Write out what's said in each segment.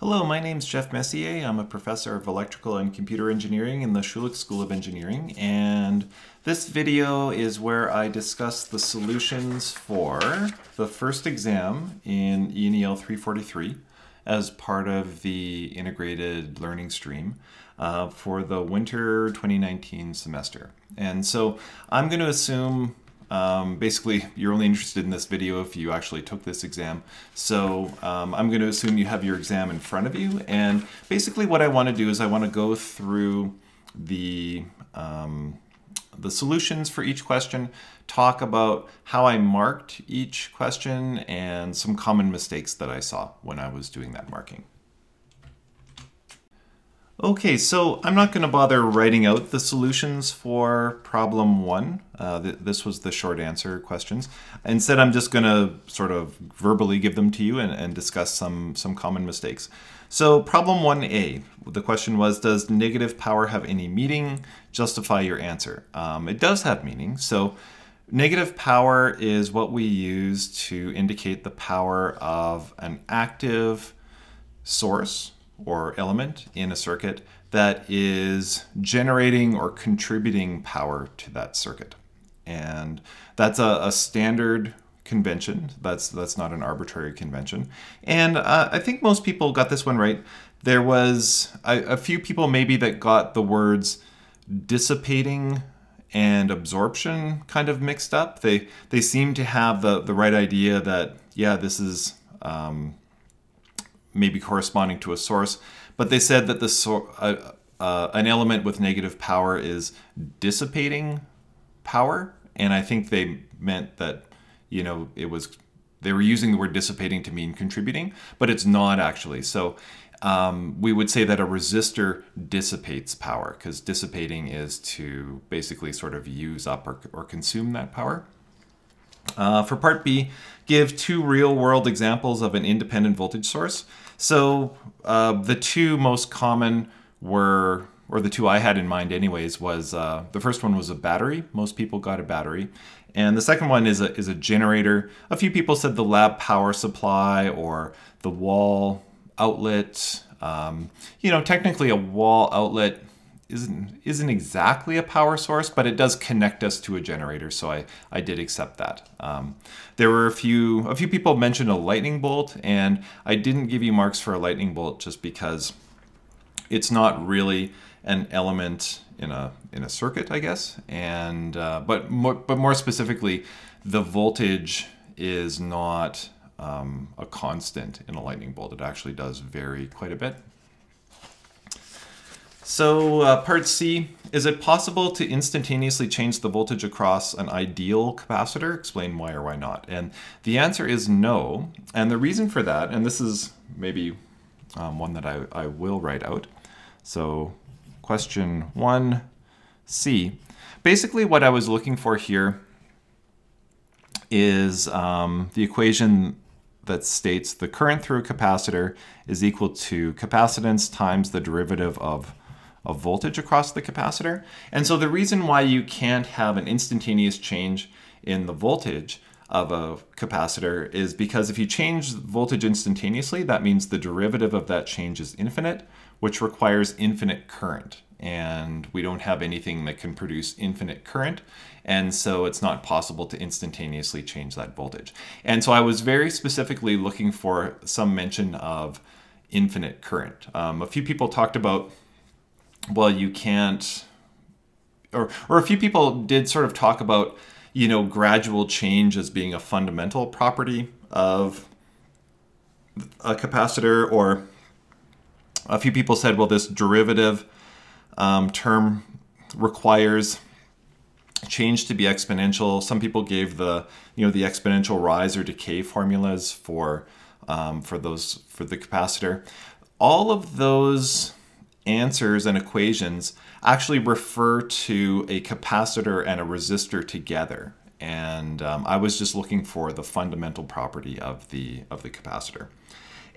Hello, my name's Jeff Messier. I'm a professor of electrical and computer engineering in the Schulich School of Engineering, and this video is where I discuss the solutions for the first exam in ENEL 343 as part of the integrated learning stream for the winter 2019 semester. And so I'm going to assume basically, you're only interested in this video if you actually took this exam. So I'm going to assume you have your exam in front of you. And basically what I want to do is I want to go through the solutions for each question, talk about how I marked each question, and some common mistakes that I saw when I was doing that marking. Okay, so I'm not going to bother writing out the solutions for problem one. This was the short answer questions. Instead, I'm just going to sort of verbally give them to you and discuss some common mistakes. So problem 1A, the question was, does negative power have any meaning? Justify your answer. It does have meaning. So negative power is what we use to indicate the power of an active source or element in a circuit that is generating or contributing power to that circuit. And that's a standard convention. That's not an arbitrary convention. And I think most people got this one right. There was a few people maybe that got the words dissipating and absorption kind of mixed up. They seem to have the right idea that, yeah, this is maybe corresponding to a source, but they said that an element with negative power is dissipating power, and I think they meant that, you know, they were using the word dissipating to mean contributing, but it's not actually. So we would say that a resistor dissipates power, because dissipating is to basically sort of use up or consume that power. For part B, give two real-world examples of an independent voltage source. So the two most common were, or the two I had in mind anyways, was the first one was a battery. Most people got a battery. And the second one is a generator. A few people said the lab power supply or the wall outlet. You know, technically a wall outlet isn't exactly a power source, but it does connect us to a generator, so I did accept that. There were a few people mentioned a lightning bolt, and I didn't give you marks for a lightning bolt just because it's not really an element in a circuit, I guess. And but more specifically, the voltage is not a constant in a lightning bolt. It actually does vary quite a bit. So part C, is it possible to instantaneously change the voltage across an ideal capacitor? Explain why or why not. And the answer is no. And the reason for that, and this is maybe one that I will write out. So question 1C, basically what I was looking for here is the equation that states the current through a capacitor is equal to capacitance times the derivative of voltage across the capacitor. And so the reason why you can't have an instantaneous change in the voltage of a capacitor is because if you change voltage instantaneously, that means the derivative of that change is infinite, which requires infinite current. And we don't have anything that can produce infinite current. And so it's not possible to instantaneously change that voltage. And so I was very specifically looking for some mention of infinite current. A few people talked about, well, you can't, or a few people did sort of talk about, you know, gradual change as being a fundamental property of a capacitor, or a few people said, well, this derivative term requires change to be exponential. Some people gave the exponential rise or decay formulas for the capacitor. All of those answers and equations actually refer to a capacitor and a resistor together, and I was just looking for the fundamental property of the capacitor.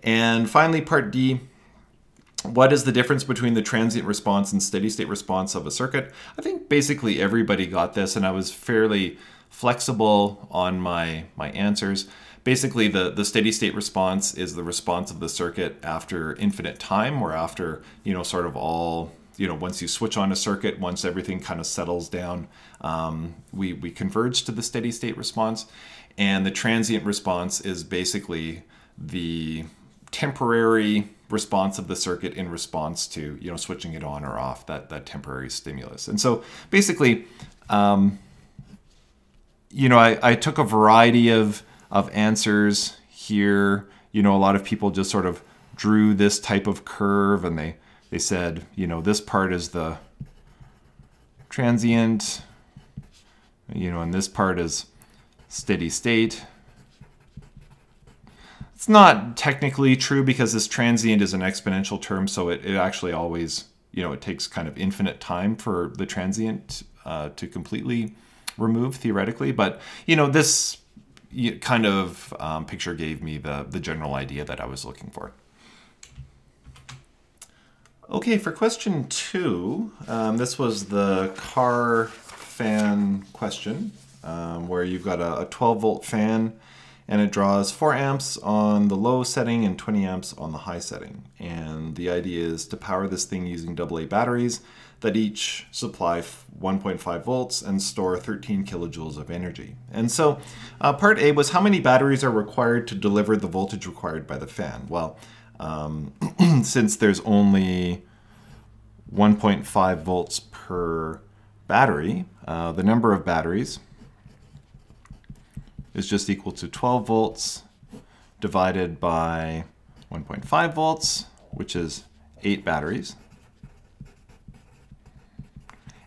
And finally, part D, what is the difference between the transient response and steady state response of a circuit? I think basically everybody got this, and I was fairly flexible on my answers. basically the steady state response is the response of the circuit after infinite time, or after, sort of all, once you switch on a circuit, once everything kind of settles down, we converge to the steady state response. And the transient response is basically the temporary response of the circuit in response to, switching it on or off, that temporary stimulus. And so basically, I took a variety of answers here. A lot of people just sort of drew this type of curve, and they said, this part is the transient, and this part is steady state. It's not technically true because this transient is an exponential term, so it actually always, it takes kind of infinite time for the transient to completely remove theoretically. But, this kind of picture gave me the general idea that I was looking for. Okay, for question 2, this was the car fan question, where you've got a 12-volt fan, and it draws 4 amps on the low setting and 20 amps on the high setting. And the idea is to power this thing using AA batteries that each supply 1.5 volts and store 13 kilojoules of energy. And so part A was how many batteries are required to deliver the voltage required by the fan? Well, since there's only 1.5 volts per battery, the number of batteries is just equal to 12 volts divided by 1.5 volts, which is 8 batteries.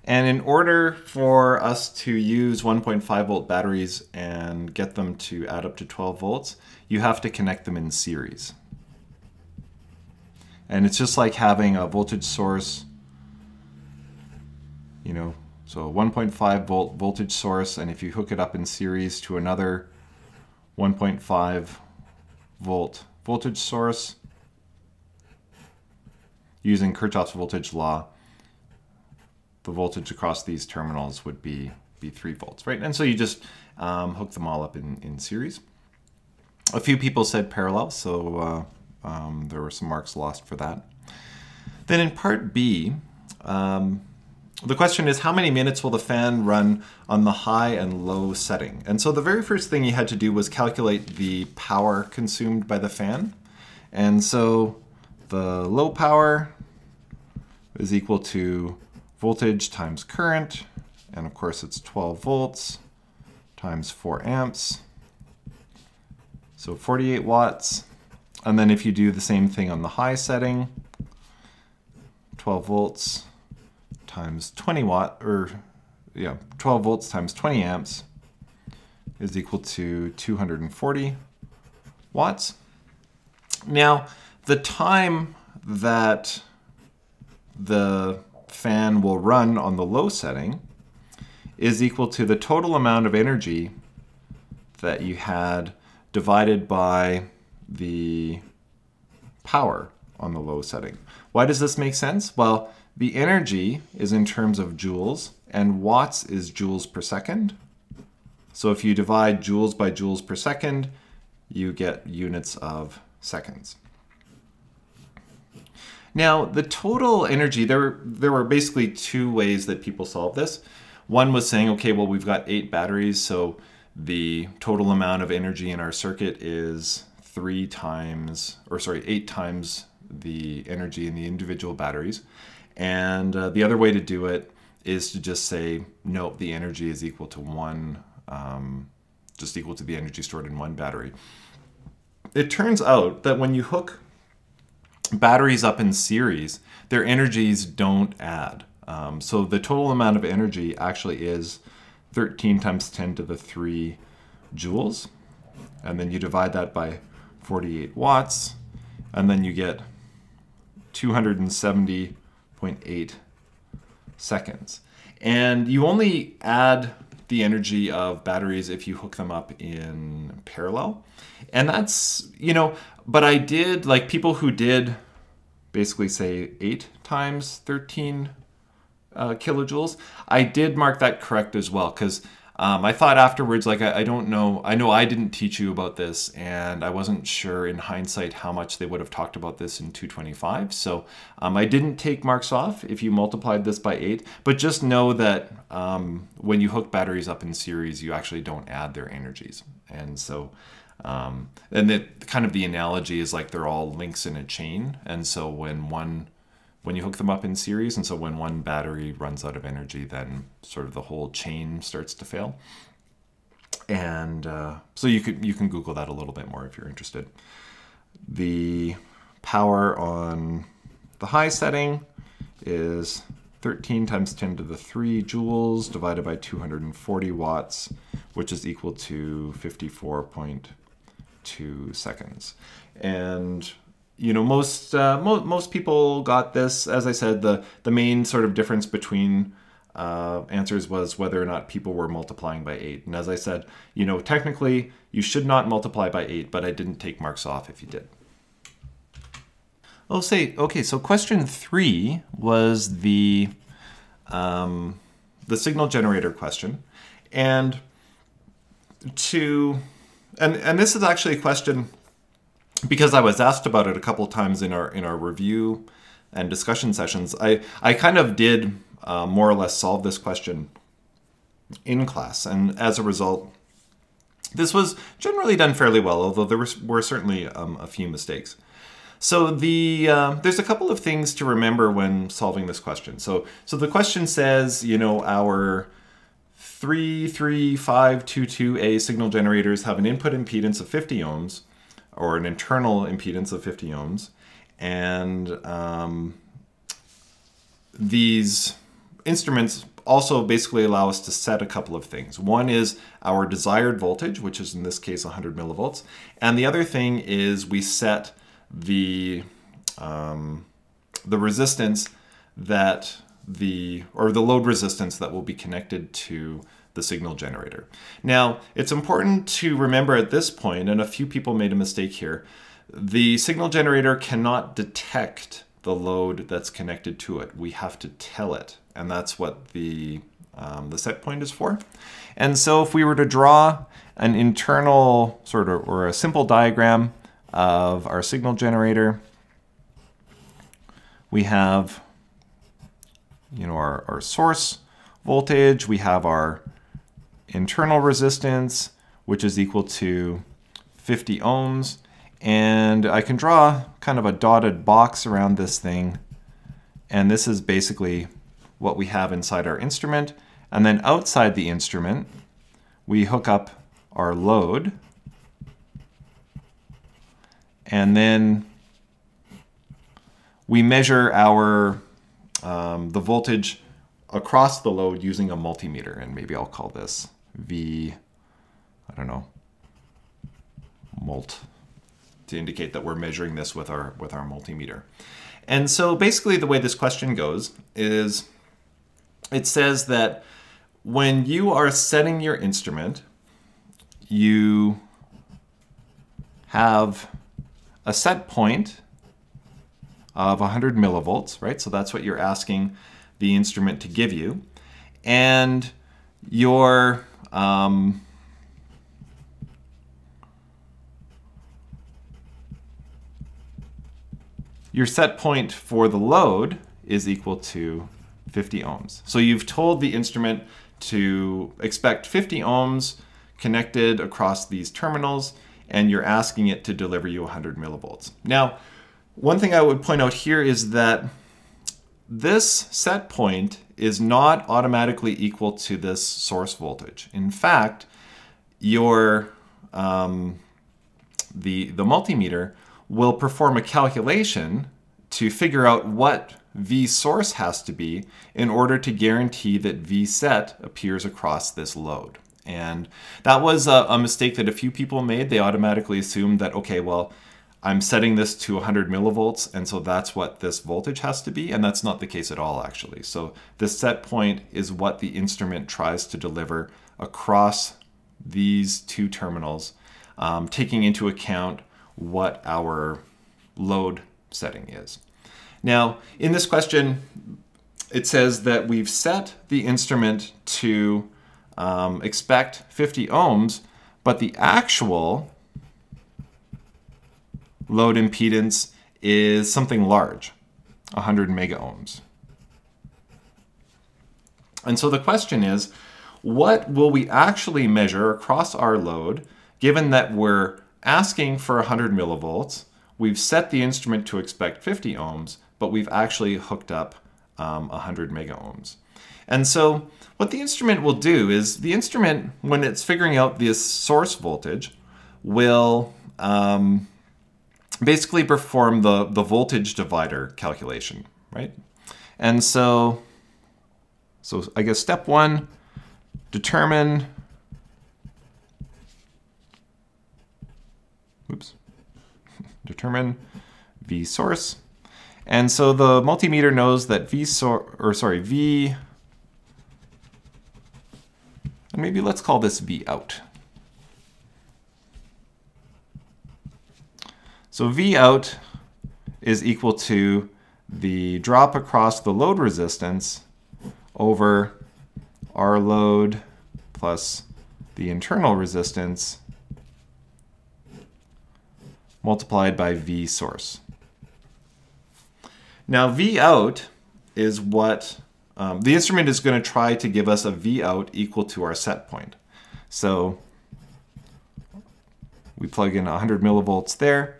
And in order for us to use 1.5 volt batteries and get them to add up to 12 volts, you have to connect them in series. And it's just like having a voltage source, so a 1.5 volt voltage source, and if you hook it up in series to another 1.5 volt voltage source using Kirchhoff's voltage law, the voltage across these terminals would be 3 volts, right? And so you just hook them all up in series. A few people said parallel, so there were some marks lost for that. Then in part B, the question is, how many minutes will the fan run on the high and low setting? And so the very first thing you had to do was calculate the power consumed by the fan. And so the low power is equal to voltage times current, and of course it's 12 volts times 4 amps, so 48 watts. And then if you do the same thing on the high setting, 12 volts times 20 12 volts times 20 amps is equal to 240 watts. Now, the time that the fan will run on the low setting is equal to the total amount of energy that you had divided by the power on the low setting. Why does this make sense? Well, the energy is in terms of joules, and watts is joules per second. So if you divide joules by joules per second, you get units of seconds. Now, the total energy, there were basically 2 ways that people solved this. One was saying, okay, well, we've got 8 batteries, so the total amount of energy in our circuit is 8 times the energy in the individual batteries. And the other way to do it is to just say, nope, the energy is equal to 1, just equal to the energy stored in 1 battery. It turns out that when you hook batteries up in series, their energies don't add. So the total amount of energy actually is 13 times 10 to the 3 joules. And then you divide that by 48 watts, and then you get 270.8 seconds. And you only add the energy of batteries if you hook them up in parallel. And that's, but I did, like people who did basically say 8 times 13 kilojoules, I did mark that correct as well, because I thought afterwards, like, I don't know, I know I didn't teach you about this, and I wasn't sure in hindsight how much they would have talked about this in 225. So I didn't take marks off if you multiplied this by 8, but just know that when you hook batteries up in series, you actually don't add their energies. And so, and that kind of the analogy is like they're all links in a chain. And so when you hook them up in series, and so when one battery runs out of energy, then sort of the whole chain starts to fail. And so you can Google that a little bit more if you're interested. The power on the high setting is 13 times 10 to the 3 joules divided by 240 watts, which is equal to 54.2 seconds. And you know, most people got this. As I said, the main sort of difference between answers was whether or not people were multiplying by 8. And as I said, you know, technically you should not multiply by 8, but I didn't take marks off if you did. I'll say, okay, so question 3 was the signal generator question, and this is actually a question, because I was asked about it a couple times in our review and discussion sessions. I kind of did more or less solve this question in class, and as a result, this was generally done fairly well, although there were certainly a few mistakes. So there's a couple of things to remember when solving this question. So the question says, you know, our 33522A signal generators have an input impedance of 50 ohms, or an internal impedance of 50 ohms, and these instruments also basically allow us to set a couple of things. One is our desired voltage, which is in this case 100 millivolts, and the other thing is we set the resistance that the load resistance that will be connected to the signal generator. Now, it's important to remember at this point, and a few people made a mistake here, the signal generator cannot detect the load that's connected to it. We have to tell it, and that's what the set point is for. And so if we were to draw an internal sort of, or a simple diagram of our signal generator, we have, you know, our source voltage, we have our internal resistance, which is equal to 50 ohms, and I can draw kind of a dotted box around this thing, and this is basically what we have inside our instrument. And then outside the instrument, we hook up our load, and then we measure our the voltage across the load using a multimeter, and maybe I'll call this V, I don't know, mult, to indicate that we're measuring this with our multimeter. And so basically the way this question goes is it says that when you are setting your instrument, you have a set point of 100 millivolts, right? So that's what you're asking the instrument to give you. And your set point for the load is equal to 50 ohms. So you've told the instrument to expect 50 ohms connected across these terminals, and you're asking it to deliver you 100 millivolts. Now, one thing I would point out here is that this set point is not automatically equal to this source voltage. In fact, your the multimeter will perform a calculation to figure out what V source has to be in order to guarantee that V set appears across this load. And that was a mistake that a few people made. They automatically assumed that, okay, well, I'm setting this to 100 millivolts, and so that's what this voltage has to be, and that's not the case at all, actually. So the set point is what the instrument tries to deliver across these two terminals, taking into account what our load setting is. Now, in this question, it says that we've set the instrument to expect 50 ohms, but the actual load impedance is something large, 100 mega ohms. And so the question is, what will we actually measure across our load, given that we're asking for 100 millivolts, we've set the instrument to expect 50 ohms, but we've actually hooked up 100 mega ohms. And so what the instrument will do is, the instrument, when it's figuring out this source voltage, will basically perform the voltage divider calculation, right? And so I guess step one, determine V source. And so the multimeter knows that V, and maybe let's call this V out. So V out is equal to the drop across the load resistance over R load plus the internal resistance multiplied by V source. Now V out is what the instrument is going to try to give us a V out equal to our set point. So we plug in 100 millivolts there.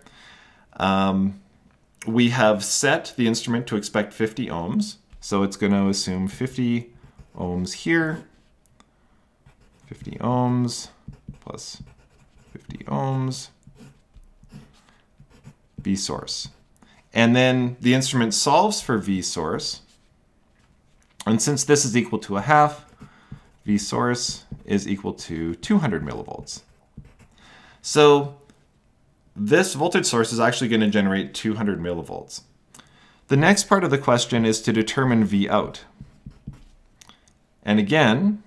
We have set the instrument to expect 50 ohms. So it's going to assume 50 ohms here, 50 ohms plus 50 ohms, V source. And then the instrument solves for V source. And since this is equal to a half, V source is equal to 200 millivolts. So this voltage source is actually going to generate 200 millivolts. The next part of the question is to determine V out. And again,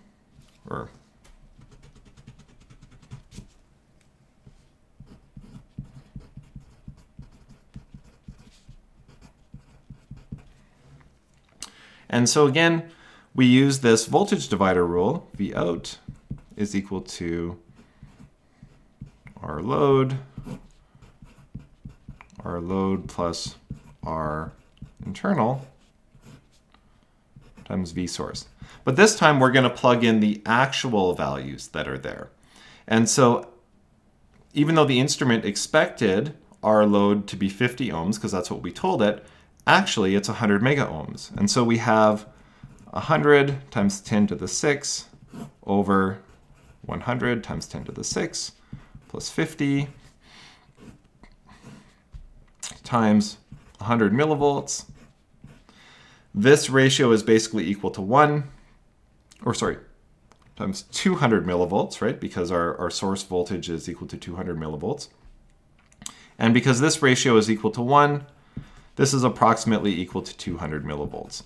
and so again, we use this voltage divider rule. V out is equal to R load plus R internal times V source. But this time we're going to plug in the actual values that are there. And so even though the instrument expected R load to be 50 ohms, because that's what we told it, actually it's 100 mega ohms. And so we have 100 times 10 to the 6 over 100 times 10 to the 6 plus 50 times 100 millivolts. This ratio is basically equal to 1, or sorry, times 200 millivolts, right? Because our source voltage is equal to 200 millivolts. And because this ratio is equal to 1, this is approximately equal to 200 millivolts.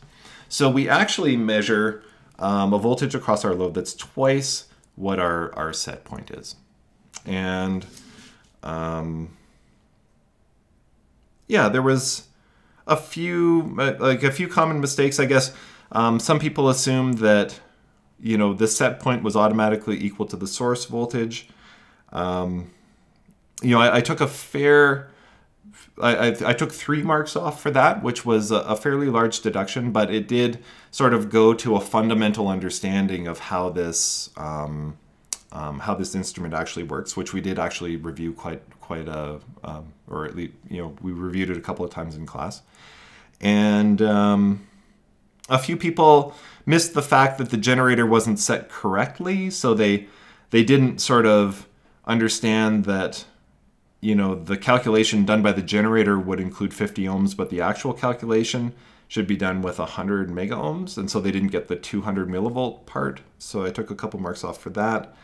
So we actually measure a voltage across our load that's twice what our set point is. And yeah, there was a few common mistakes, I guess. Some people assumed that, you know, the set point was automatically equal to the source voltage. You know, I took I took 3 marks off for that, which was a fairly large deduction, but it did sort of go to a fundamental understanding of how this instrument actually works, which we did actually review or at least, you know, we reviewed it a couple of times in class. And a few people missed the fact that the generator wasn't set correctly, so they didn't sort of understand that, you know, the calculation done by the generator would include 50 ohms, but the actual calculation should be done with 100 mega ohms, and so they didn't get the 200 millivolt part. So I took a couple marks off for that.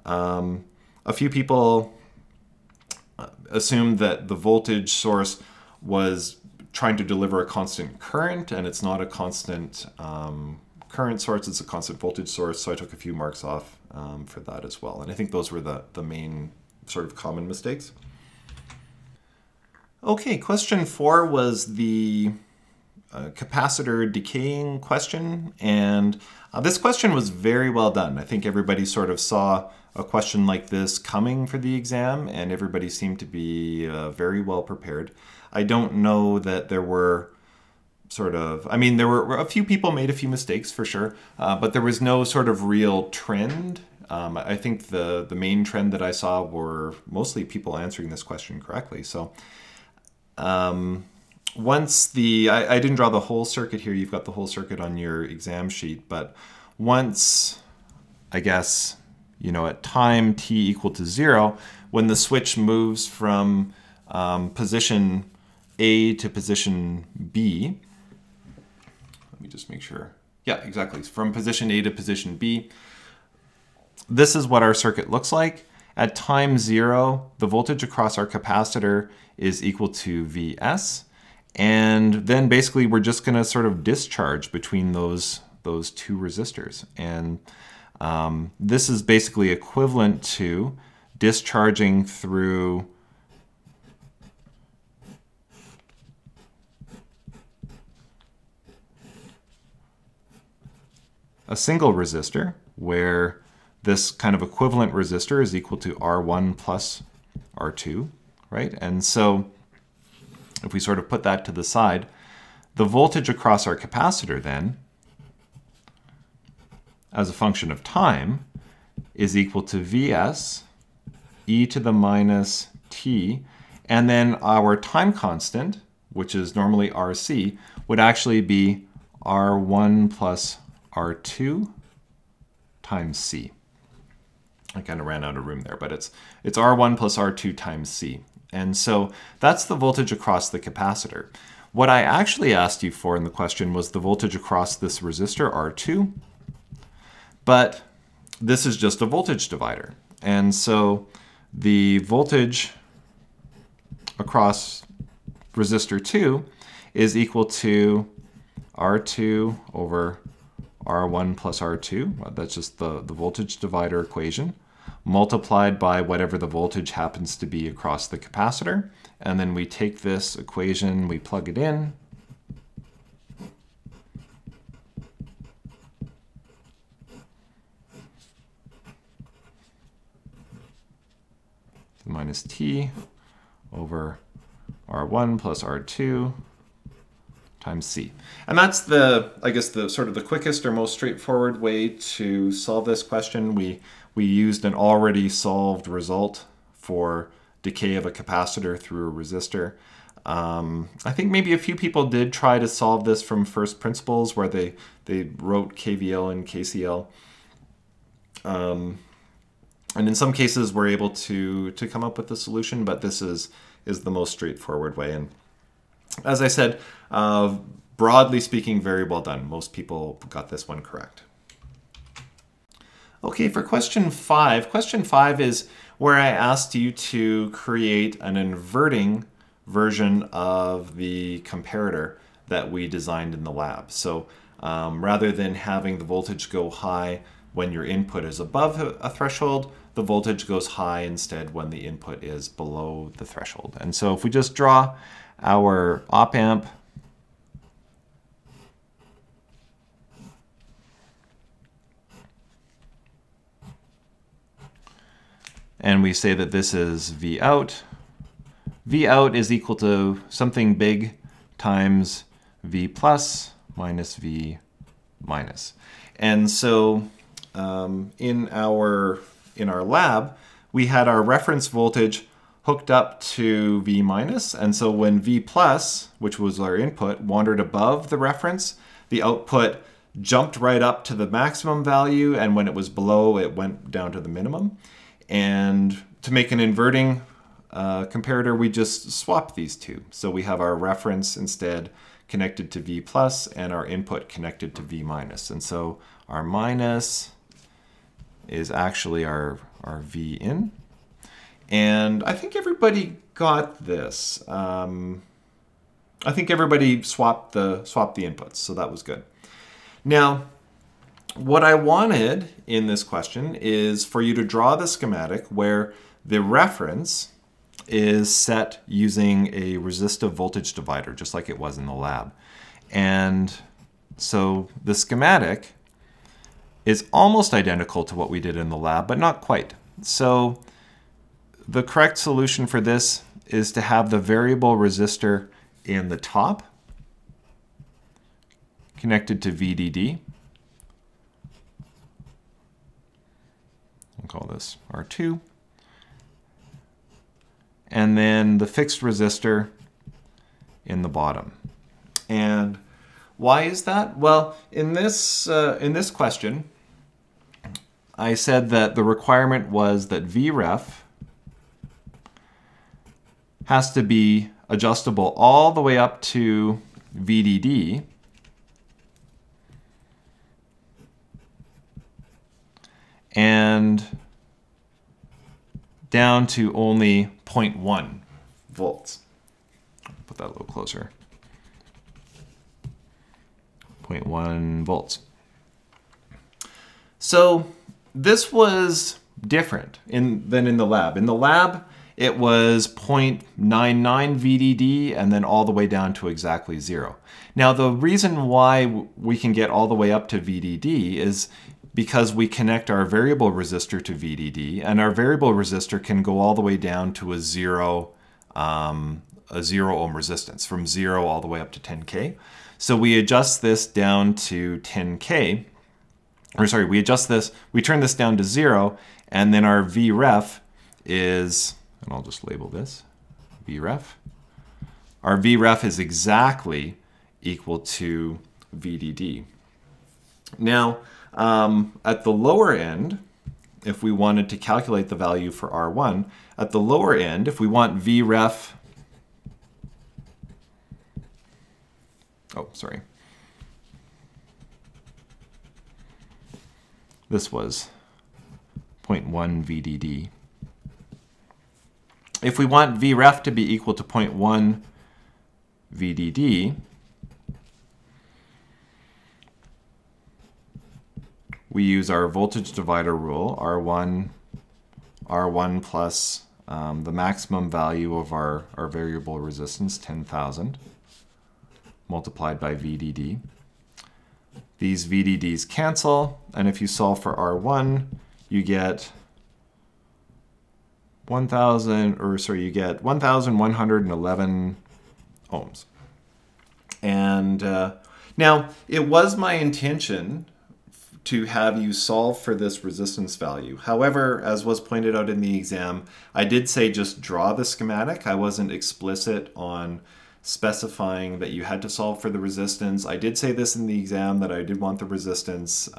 A few people assumed that the voltage source was trying to deliver a constant current, and it's not a constant current source, it's a constant voltage source, so I took a few marks off for that as well. And I think those were the main sort of common mistakes. Okay, question 4 was the capacitor decaying question, and this question was very well done. I think everybody sort of saw a question like this coming for the exam, and everybody seemed to be very well prepared. I don't know that there were there were a few people made a few mistakes for sure, but there was no sort of real trend. I think the main trend that I saw were mostly people answering this question correctly. So once I didn't draw the whole circuit here, you've got the whole circuit on your exam sheet, but once, I guess, at time t equal to 0, when the switch moves from position A to position B, let me just make sure. Yeah, exactly. From position A to position B, this is what our circuit looks like. At time 0, the voltage across our capacitor is equal to Vs. And then basically we're just going to sort of discharge between those two resistors. And this is basically equivalent to discharging through a single resistor, where this kind of equivalent resistor is equal to R1 plus R2, right? And so if we sort of put that to the side, the voltage across our capacitor then, as a function of time, is equal to Vs e to the minus t, and then our time constant, which is normally Rc, would actually be R1 plus R2 times C. I kind of ran out of room there, but it's R1 plus R2 times C. And so that's the voltage across the capacitor. What I actually asked you for in the question was the voltage across this resistor, R2, but this is just a voltage divider. And so the voltage across resistor 2 is equal to R2 over R1 plus R2, that's just the voltage divider equation, multiplied by whatever the voltage happens to be across the capacitor. And then we take this equation, we plug it in. Minus t over R1 plus R2 times C. And that's I guess the sort of the quickest or most straightforward way to solve this question. We used an already solved result for decay of a capacitor through a resistor. I think maybe a few people did try to solve this from first principles, where they wrote KVL and KCL. And in some cases we're able to come up with a solution, but this is the most straightforward way. And as I said, broadly speaking, very well done. Most people got this one correct. Okay, for question 5. Question 5 is where I asked you to create an inverting version of the comparator that we designed in the lab. So rather than having the voltage go high when your input is above a threshold, the voltage goes high instead when the input is below the threshold. And so if we just draw our op-amp, and we say that this is V out. V out is equal to something big times V plus minus V minus. And so in our lab, we had our reference voltage hooked up to V minus, and so when V plus, which was our input, wandered above the reference, the output jumped right up to the maximum value, and when it was below, it went down to the minimum. And to make an inverting comparator, we just swap these two. So we have our reference instead connected to V plus and our input connected to V minus. And so our minus is actually our V in. And I think everybody got this. I think everybody swapped the inputs, so that was good. Now, what I wanted in this question is for you to draw the schematic where the reference is set using a resistive voltage divider, just like it was in the lab. And so the schematic is almost identical to what we did in the lab, but not quite. So the correct solution for this is to have the variable resistor in the top connected to VDD. I'll call this R2. And then the fixed resistor in the bottom. And why is that? Well, in this question, I said that the requirement was that Vref has to be adjustable all the way up to VDD, and down to only 0.1 volts. Put that a little closer. 0.1 volts. So this was different than in the lab. In the lab, it was 0.99 VDD and then all the way down to exactly 0. Now, the reason why we can get all the way up to VDD is because we connect our variable resistor to VDD, and our variable resistor can go all the way down to a 0 ohm resistance, from 0 all the way up to 10K. So we adjust this down to 10K, or sorry, we turn this down to 0, and then our Vref is, and I'll just label this Vref. Our Vref is exactly equal to VDD. Now, at the lower end, if we wanted to calculate the value for R1, at the lower end, if we want Vref, oh, sorry. This was 0.1 VDD. If we want Vref to be equal to 0.1 VDD, we use our voltage divider rule, R1 plus the maximum value of our variable resistance, 10,000, multiplied by VDD. These VDDs cancel, and if you solve for R1, you get 1,111 ohms. And now, it was my intention to have you solve for this resistance value. However, as was pointed out in the exam, I did say just draw the schematic. I wasn't explicit on specifying that you had to solve for the resistance. I did say this in the exam, that I did want the resistance,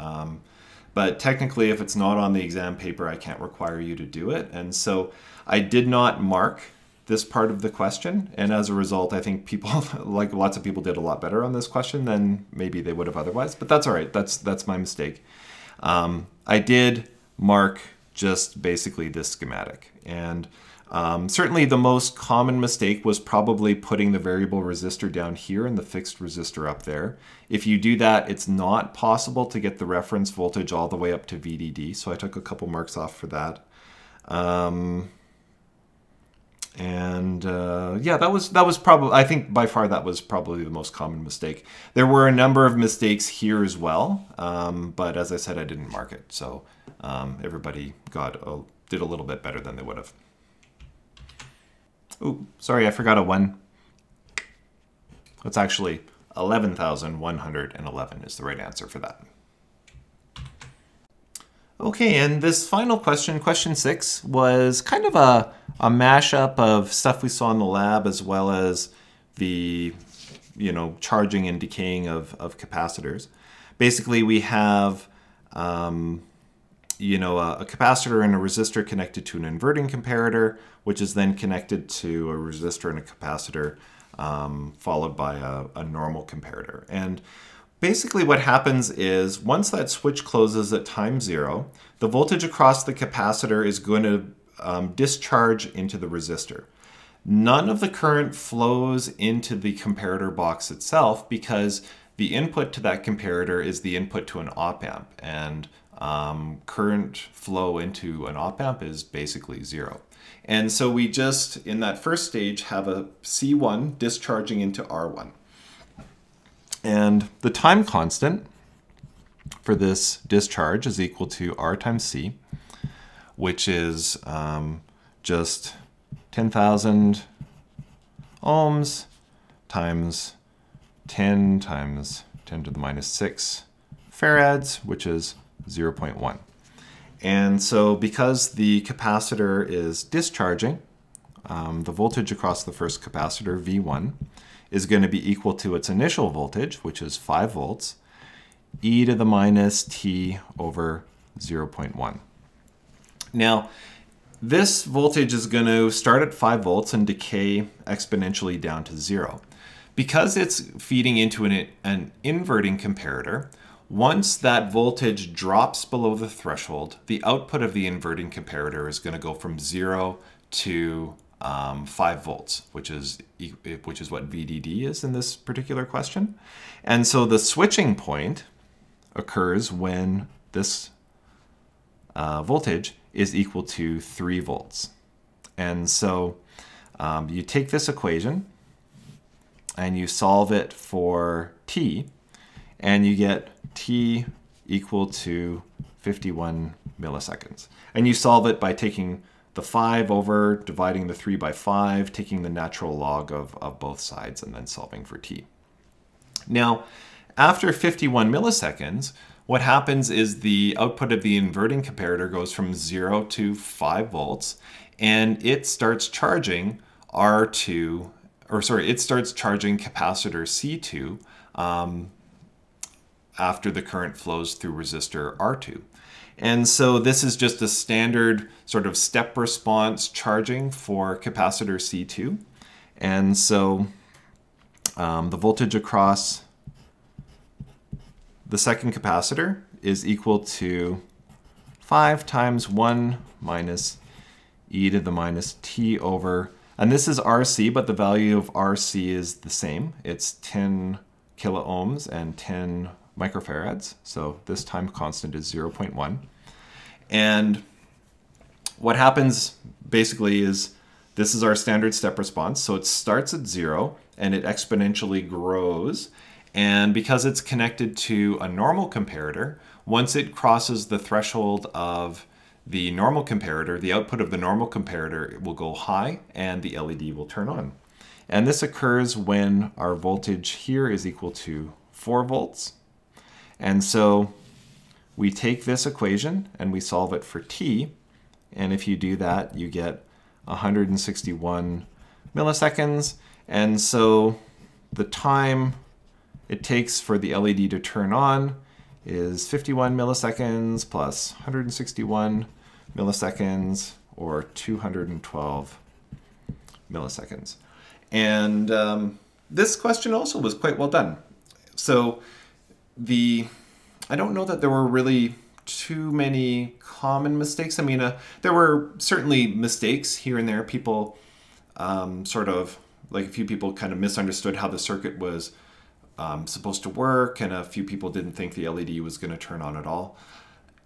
but technically if it's not on the exam paper, I can't require you to do it. And so I did not mark this part of the question, and as a result, I think people, like lots of people, did a lot better on this question than maybe they would have otherwise, but that's all right. That's my mistake. I did mark just basically this schematic, and certainly the most common mistake was probably putting the variable resistor down here and the fixed resistor up there. If you do that, it's not possible to get the reference voltage all the way up to VDD, so I took a couple marks off for that. Yeah, that was probably, I think by far that was probably the most common mistake. There were a number of mistakes here as well, but as I said, I didn't mark it, so everybody did a little bit better than they would have. Oh, sorry, I forgot a 1. It's actually 11,111 is the right answer for that. Okay, and this final question, question 6, was kind of a mashup of stuff we saw in the lab as well as the, charging and decaying of capacitors. Basically, we have, a capacitor and a resistor connected to an inverting comparator, which is then connected to a resistor and a capacitor, followed by a normal comparator. And basically what happens is once that switch closes at time 0, the voltage across the capacitor is going to discharge into the resistor. None of the current flows into the comparator box itself because the input to that comparator is the input to an op-amp, and current flow into an op-amp is basically 0. And so we just, in that first stage, have a C1 discharging into R1. And the time constant for this discharge is equal to R times C, which is just 10,000 ohms times 10 times 10 to the minus 6 farads, which is 0.1. And so because the capacitor is discharging, the voltage across the first capacitor, V1, is going to be equal to its initial voltage, which is 5 volts, e to the minus t over 0.1. Now, this voltage is going to start at 5 volts and decay exponentially down to 0. Because it's feeding into an inverting comparator, once that voltage drops below the threshold, the output of the inverting comparator is going to go from 0 to 5 volts, which is what VDD is in this particular question. And so the switching point occurs when this voltage is equal to 3 volts. And so you take this equation and you solve it for t, and you get t equal to 51 milliseconds. And you solve it by taking the 5 over, dividing the 3 by 5, taking the natural log of both sides, and then solving for t. Now, after 51 milliseconds, what happens is the output of the inverting comparator goes from 0 to 5 volts, and it starts charging it starts charging capacitor C2 after the current flows through resistor R2. And so this is just a standard sort of step response charging for capacitor C2. And so the voltage across the second capacitor is equal to 5 times 1 minus e to the minus t over, and this is RC, but the value of RC is the same. It's 10 kilo ohms and 10 microfarads. So this time constant is 0.1. And what happens basically is this is our standard step response. So it starts at 0 and it exponentially grows. And because it's connected to a normal comparator, once it crosses the threshold of the normal comparator, the output of the normal comparator will go high and the LED will turn on. And this occurs when our voltage here is equal to 4 volts. And so we take this equation and we solve it for t. And if you do that, you get 161 milliseconds. And so the time it takes for the LED to turn on is 51 milliseconds plus 161 milliseconds, or 212 milliseconds. And this question also was quite well done. So I don't know that there were really too many common mistakes. I mean, there were certainly mistakes here and there. People sort of, like a few people kind of misunderstood how the circuit was supposed to work, and a few people didn't think the LED was going to turn on at all.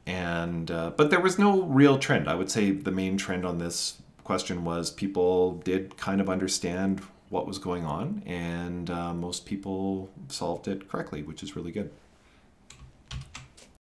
And but there was no real trend. I would say the main trend on this question was people did kind of understand what was going on, and most people solved it correctly, which is really good.